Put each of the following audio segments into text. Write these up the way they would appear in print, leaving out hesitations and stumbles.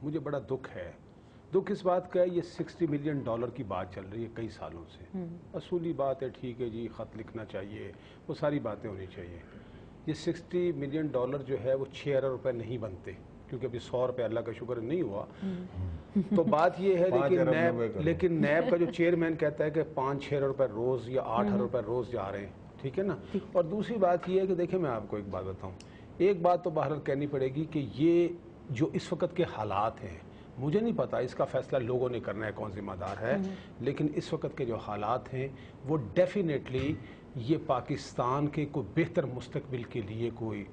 مجھے بڑا دکھ ہے. دکھ اس بات کا ہے یہ $60 ملین کی بات چل رہی ہے کئی سالوں سے. اصولی بات ہے, ٹھیک ہے جی, خط لکھنا چاہیے, وہ ساری باتیں ہونی چاہیے. یہ $60 ملین جو ہے وہ 6 ارب روپے نہیں بنتے, کیونکہ ابھی 100 روپے اللہ کا شکر نہیں ہوا. تو بات یہ ہے لیکن نیب کا جو چیئرمین کہتا ہے کہ 5-6 ارب روپے روز یا 8 ارب روپے روز جا رہے ہیں, ٹھیک ہے نا. اور دوسری بات یہ ہے کہ دیکھیں میں آپ کو ایک بات بتاؤں, ایک بات تو بہرحال کہنی پڑے گی کہ یہ جو اس وقت کے حالات ہیں, مجھے نہیں پتا اس کا فیصلہ لوگوں نے کرنا ہے کون ذمہ دار ہے, لیکن اس وقت کے جو حالات ہیں وہ ڈیفینیٹلی یہ پاکستان کے کوئی بہتر مستقبل کے لیے کوئی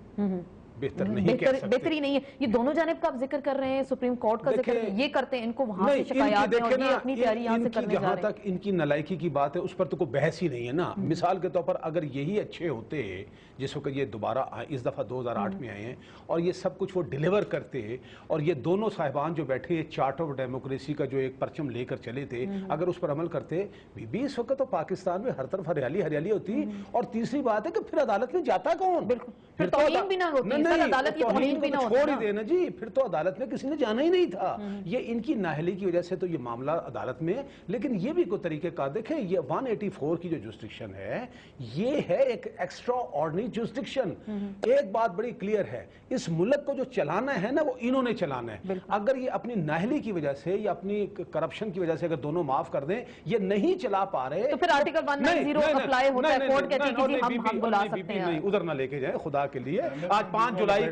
بہتر نہیں کہہ سکتے. بہتری نہیں ہے. یہ دونوں جانب کا آپ ذکر کر رہے ہیں, سپریم کورٹ کا ذکر یہ کرتے ہیں, ان کو وہاں سے شکایات ہیں اور یہ اپنی تیاری یہاں سے کرنے جا رہے ہیں. جہاں تک ان کی نالائکی کی بات ہے اس پر تو کوئی بحث ہی نہیں ہے نا. مثال کے طور پر اگر یہی اچھے ہوتے جس وقت یہ دوبارہ اس دفعہ 2008 میں آئے ہیں اور یہ سب کچھ وہ ڈیلیور کرتے, اور یہ دونوں صاحبان جو بیٹھے چارٹ آف ڈیموکریسی کا جو ایک پرچم لے کر چلے تھے, اگر اس پر عمل کرتے, بھی اس وقت تو پاکستان میں ہر طرف ہریالی ہریالی ہوتی. اور تیسری بات ہے کہ پھر عدالت میں جاتا کون؟ پھر توہین بھی نہ ہوتی, عدالت کی توہین بھی نہ ہوتی. چھوڑ ہی دینا جی, پھر تو عدالت میں کسی نے جانا ہی نہیں تھا. یہ ان کی نااہلی کی وجہ سے تو یہ معاملہ عدالت میں, لیکن یہ بھی کوئی طریقہ کار دیکھیں, یہ 184 کی جو جورسڈکشن ہے یہ ہے ایک ایکسٹرا آرڈنری جورسڈکشن. ایک بات بڑی کلیئر ہے, اس ملک کو جو چلانا ہے نا وہ انہوں نے چلانا ہے. اگر یہ اپنی نااہلی کی وجہ سے یا اپنی کرپشن کی وجہ سے اگر دونوں معاف کر دیں, یہ نہیں چلا پا رہے, تو پھر آرٹیکل 190 اپلائی ہوتا ہے, کورٹ کہتی ہے کہ ہم بلا سکتے ہیں. نہیں, ادھر نہ لے کے جائیں خدا کے لیے. آج 5 جولائی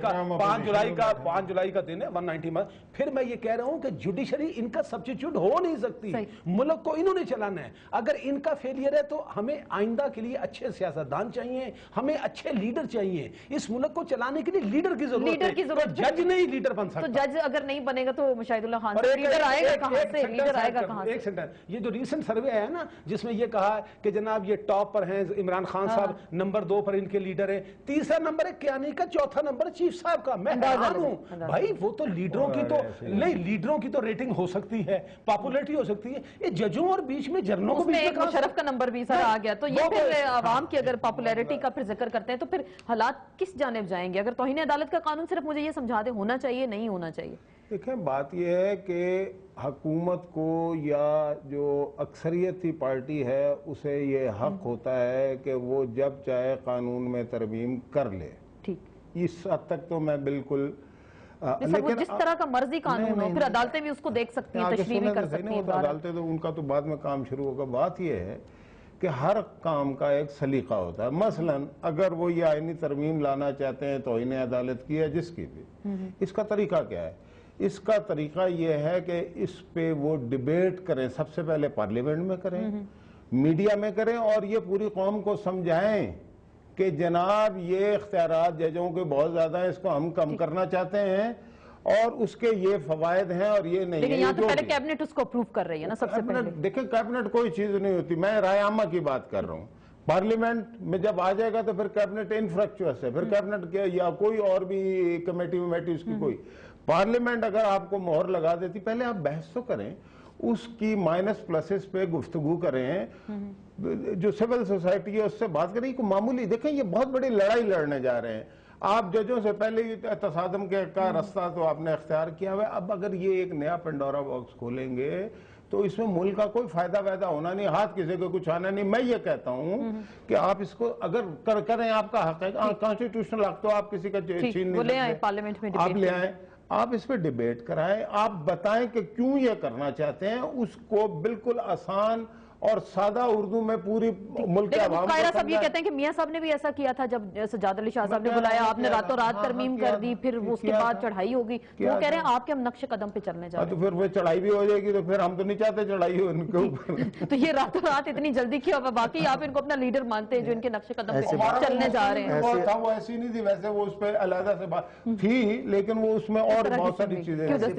کا دن ہے, 190. پھر میں یہ کہہ رہا ہوں کہ جوڈیشری ان کا سبسٹیٹیوٹ ہو نہیں سکتی. ملک کو انہوں نے چلانا ہے. اگر ان کا فیلئر ہے تو ہمیں آئندہ کے لیے اچھے سیاستدان چاہیے, ہمیں اچھے لیڈر چاہیے. اس ملک کو چلانے کے لیے لیڈر کی ضرورت ہے. جج نہیں لیڈر بن سکتا. تو جج اگر نہیں بنے گا تو مشاہد اللہ خان سے لیڈر آئے گا کہاں سے؟ لیڈر آئے گا کہاں سے؟ ایک سیکنڈ, یہ جو ریسنٹ سروے آیا نا جس میں یہ کہا کہ جناب یہ ٹاپ پر ہیں عمران خان صاحب, نمبر 2 پر ان کے لیڈر ہیں, تیسرا نمبر ہے کیانی کا, چوتھا نمبر چیف صاحب کا. میں حیران ہوں بھائی, وہ تو لیڈروں کی تو نہیں, لیڈروں کی تو ریٹنگ ہو سکتی ہے, پاپولیرٹی ہو سکتی ہے, یہ ججوں اور بیچ میں جرنوں کو ایک مشرف کا نمبر بھی سر آ گیا. تو یہ پھر عوام کی اگر پاپولیرٹی کا پھر ذکر کرتے ہیں تو پھر حالات کس جانب جائیں گے؟ اگر توہین عدالت کا قانون صرف مجھے یہ سمجھا دے ہونا چاہیے نہیں ہونا چاہیے. دیکھیں بات یہ ہے کہ حکومت کو یا جو اکثریتی پارٹی ہے اسے یہ حق ہوتا ہے کہ وہ جب چاہے قانون میں ترمیم کر لے. ٹھیک, اس حد تک تو میں بالکل, لیکن جس طرح کا مرضی قانون ہو پھر عدالتیں بھی اس کو دیکھ سکتی ہیں, تشریح بھی کر سکتی ہیں. عدالتیں تو ان کا تو بعد میں کام شروع ہوگا. بات یہ ہے کہ ہر کام کا ایک سلیقہ ہوتا ہے. مثلا اگر وہ یہ آئینی ترمیم لانا چاہتے ہیں توہین عدالت کی ہے جس کی بھی, اس کا طریقہ کیا ہے؟ اس کا طریقہ یہ ہے کہ اس پہ وہ ڈیبیٹ کریں, سب سے پہلے پارلیمنٹ میں کریں, میڈیا میں کریں, اور یہ پوری قوم کو سمجھائیں کہ جناب یہ اختیارات ججوں کے بہت زیادہ ہیں, اس کو ہم کم کرنا چاہتے ہیں اور اس کے یہ فوائد ہیں اور یہ نہیں. لیکن یہاں تو پہلے کیبنٹ اس کو اپروو کر رہی ہے نا سب سے پہلے. دیکھیں کیبنٹ کوئی چیز نہیں ہوتی, میں رائے عامہ کی بات کر رہا ہوں. پارلیمنٹ میں جب آ جائے گا تو پھر کیبنٹ انفریکچوس ہے, پھر کیبنٹ یا کوئی اور بھی کمیٹی ومیٹی اس کی کوئی. پارلیمنٹ اگر آپ کو مہر لگا دیتی, پہلے آپ بحث تو کریں, اس کی مائنس پلسز پہ گفتگو کریں, جو سول سوسائٹی ہے اس سے بات کریں. کو معمولی دیکھیں یہ بہت بڑی لڑائی لڑنے جا رہے ہیں. آپ ججوں سے پہلے تصادم کا راستہ تو آپ نے اختیار کیا ہوا ہے. اب اگر یہ ایک نیا پنڈورا باکس کھولیں گے تو اس میں ملک کا کوئی فائدہ ویدہ ہونا نہیں, ہاتھ کسی کو کچھ آنا نہیں. میں یہ کہتا ہوں کہ آپ اس کو اگر کریں, آپ کا حق ہے, کانسٹیٹیوشنل حق تو آپ کسی کا چھین نہیں سکتے. آپ لے آئیں, آپ اس پہ ڈیبیٹ کرائیں, آپ بتائیں کہ کیوں یہ کرنا چاہتے ہیں, اس کو بالکل آسان اور سادہ اردو میں پوری ملک کے عوام کو صاحب یہ کہتے ہیں کہ میاں صاحب نے بھی ایسا کیا تھا جب سجاد علی شاہ صاحب نے بلایا, آپ نے راتوں رات ترمیم کر دی, پھر اس کے بعد چڑھائی ہوگی. وہ کہہ رہے ہیں آپ کے ہم نقش قدم پہ چلنے جا رہے ہیں. تو پھر وہ چڑھائی بھی ہو جائے گی, تو پھر ہم تو نہیں چاہتے چڑھائی ہو ان کے اوپر. تو یہ راتوں رات اتنی جلدی کیا ہوا؟ باقی آپ ان کو اپنا لیڈر مانتے ہیں جو ان کے نقش قدم پہ چلنے جا رہے ہیں. وہ ایسی نہیں تھی, ویسے وہ اس پہ علیحدہ سے بات تھی, لیکن وہ اس میں اور بہت ساری چیزیں ایسی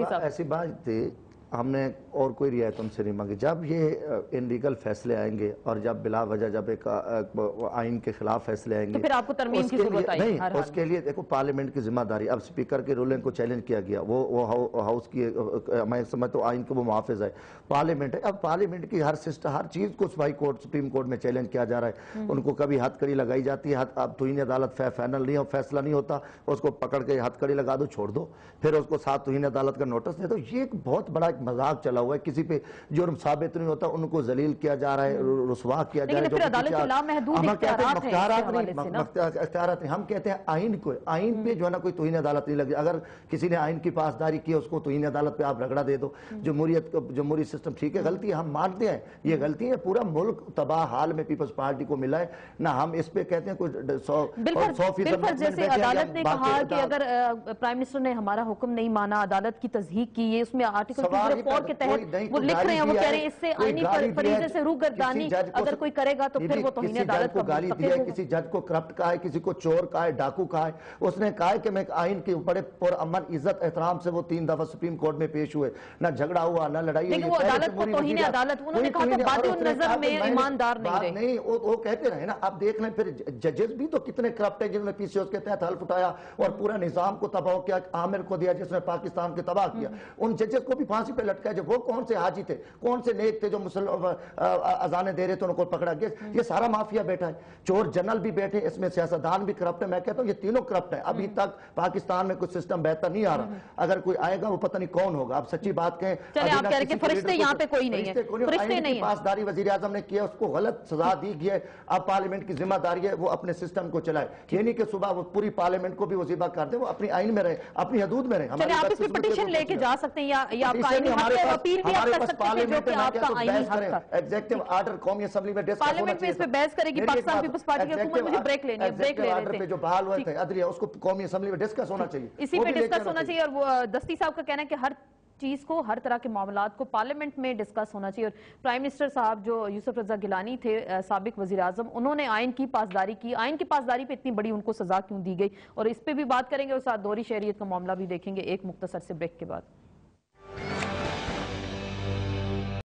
بات تھی. ہم نے اور کوئی رعایت ان سے نہیں مانگی. جب یہ انلیگل فیصلے آئیں گے اور جب بلا وجہ جب ایک آئین کے خلاف فیصلے آئیں گے تو پھر آپ کو ترمیم کی ضرورت آئی. نہیں, اس کے لیے دیکھو پارلیمنٹ کی ذمہ داری. اب اسپیکر کی رولنگ کو چیلنج کیا گیا, وہ ہاؤس کی, میں سمجھتا ہوں آئین کے وہ محافظ ہے, پارلیمنٹ ہے. اب پارلیمنٹ کی ہر چیز کو سپریم کورٹ میں چیلنج کیا جا رہا ہے. ان کو کبھی ہتھ کڑی لگائی جاتی ہے, اب توہین عدالت فائنل نہیں, فیصلہ نہیں ہوتا, اس کو پکڑ کے ہتھ کڑی لگا دو, چھوڑ دو, پھر اس کو ساتھ توہین عدالت کا نوٹس دے دو. یہ ایک بہت بڑا ایک مذاق چلا ہوا ہے. کسی پہ جرم ثابت نہیں ہوتا ان کو ذلیل کیا جا رہا ہے, رسوا کیا جا رہا ہے. لیکن پھر عدالت کے لامحدود اختیارات نہیں. ہم کہتے ہیں آئین کو, آئین پہ جو ہے نا کوئی توہین عدالت نہیں لگی. اگر کسی نے آئین کی پاسداری کی اس کو توہین عدالت پہ آپ رگڑا دے دو. جمہوری سسٹم ٹھیک ہے, غلطی ہے, ہم مانتے ہیں یہ غلطی ہے. پورا ملک تباہ حال میں پیپلز پارٹی کو ملا ہے نہ. ہم اس پہ کہتے ہیں کوئی 100%. جیسے عدالت نے کہا کہ اگر پرائم منسٹر نے ہمارا حکم نہیں مانا, عدالت کی تصحیح کی, یہ اس میں آرٹیکل 204 کے تحت وہ لکھ رہے ہیں, وہ کہہ رہے ہیں اس سے آئینی فریضے سے روگردانی اگر کوئی کرے گا تو پھر وہ توہین عدالت کا گالی دی ہے. کسی جج کو کرپٹ کہا ہے, کسی کو چور کہا ہے, ڈاکو کہا ہے. اس نے کہا ہے کہ میں آئین کے بڑے پرامن عزت احترام سے وہ 3 دفعہ سپریم کورٹ میں پیش ہوئے, نہ جھگڑا ہوا نہ لڑائی ہوئی. لیکن وہ عدالت کو توہین عدالت, انہوں نے کہا کہ بادی النظر میں ایماندار نہیں رہے. وہ کہتے رہے نا. آپ دیکھ لیں پھر ججز بھی تو کتنے کرپٹ ہیں جنہوں نے پی سی اوز کے تحت حلف اٹھایا اور پورا نظام کو تباہ کیا. عامر کو دیا جس نے پاکستان کے تباہ کیا, ان ججز کو بھی پھانسی پہ لٹکایا. جو وہ کون سے حاجی تھے, کون سے نیک تھے جو اذانیں دے رہے تھے, ان کو پکڑا گیا. یہ سارا مافیا بیٹھا ہے, چور جنرل بھی بیٹھے, اس میں سیاستدان بھی کرپٹ ہے. میں کہتا ہوں یہ تینوں کرپٹ ہیں. ابھی تک پاکستان میں کچھ سسٹم بہتر نہیں آ رہا. اگر کوئی آئے گا وہ پتہ نہیں کون ہوگا. اب سچی بات کہیں, چلے آپ کہہ رہے کہ فرشتے یہاں پہ کوئی نہیں ہے, فرشتے نہیں ہیں. پاسداری وزیر اعظم نے کیا, اس کو غلط سزا دی گئی ہے. اب پارلیمنٹ کی ذمہ داری ہے وہ اپنے سسٹم کو چلائے. یہ نہیں کہ صبح وہ پوری پارلیمنٹ کو بھی وہ ذبح کر دے. وہ اپنی آئین میں رہے, اپنی حدود میں رہے. چلے آپ اس پہ پٹیشن لے کے جا سکتے ہیں یا آپ کا آئینی حق ہے, اپیل بھی آپ کر سکتے ہیں جو کہ آپ کا آئینی حق تھا. ایگزیکٹو آرڈر قومی اسمبلی میں ڈسکس ہونا چاہیے. پارلیمنٹ میں اس پہ بحث کرے گی پاکستان پیپلز پارٹی کی حکومت. مجھے بریک لینی ہے, بریک لے لیتے ہیں. جو بحال ہوئے تھے عدلیہ, اس کو قومی اسمبلی میں ڈسکس ہونا چاہیے, اسی پہ ڈسکس ہونا چاہیے. اور وہ دستی صاحب کا کہنا ہے کہ ہر چیز کو, ہر طرح کے معاملات کو پارلیمنٹ میں ڈسکس ہونا چاہیے. اور پرائم منسٹر صاحب جو یوسف رضا گیلانی تھے سابق وزیر اعظم, انہوں نے آئین کی پاسداری کی. آئین کی پاسداری پہ اتنی بڑی ان کو سزا کیوں دی گئی, اور اس پہ بھی بات کریں گے, اور ساتھ دوہری شہریت کا معاملہ بھی دیکھیں گے ایک مختصر سے بریک کے بعد.